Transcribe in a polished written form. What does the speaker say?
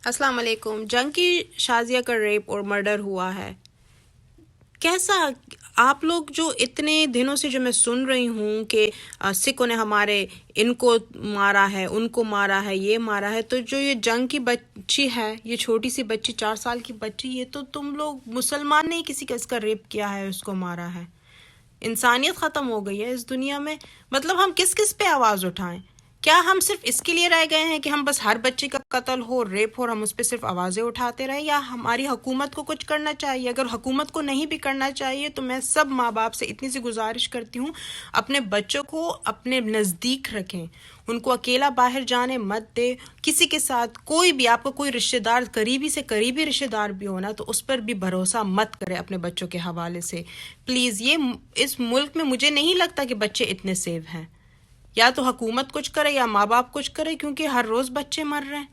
السلام علیکم. جنگ کی شازیہ کا ریپ اور مرڈر ہوا ہے. کیسا آپ لوگ جو اتنے دنوں سے جو میں سن رہی ہوں کہ سکھوں نے ہمارے ان کو مارا ہے، ان کو مارا ہے، یہ مارا ہے، تو جو یہ جنگ کی بچی ہے، یہ چھوٹی سی بچی 4 سال کی بچی، یہ تو تم لوگ مسلمان نے کسی کا اس کا ریپ کیا ہے، اس کو مارا ہے. انسانیت ختم ہو گئی ہے اس دنیا میں. مطلب ہم کس کس پہ آواز اٹھائیں؟ کیا ہم صرف اس کے لیے رہ گئے ہیں کہ ہم بس ہر بچے کا قتل ہو، ریپ ہو اور ہم اس پہ صرف آوازیں اٹھاتے رہیں، یا ہماری حکومت کو کچھ کرنا چاہیے؟ اگر حکومت کو نہیں بھی کرنا چاہیے تو میں سب ماں باپ سے اتنی سی گزارش کرتی ہوں، اپنے بچوں کو اپنے نزدیک رکھیں، ان کو اکیلا باہر جانے مت دے. کسی کے ساتھ کوئی بھی آپ کو کوئی رشتہ دار قریبی سے قریبی رشتہ دار بھی ہونا تو اس پر بھی بھروسہ مت کرے اپنے بچوں کے حوالے سے پلیز. یہ اس ملک میں مجھے نہیں لگتا کہ بچے اتنے سیو ہیں. یا تو حکومت کچھ کرے یا ماں باپ کچھ کرے، کیونکہ ہر روز بچے مر رہے ہیں.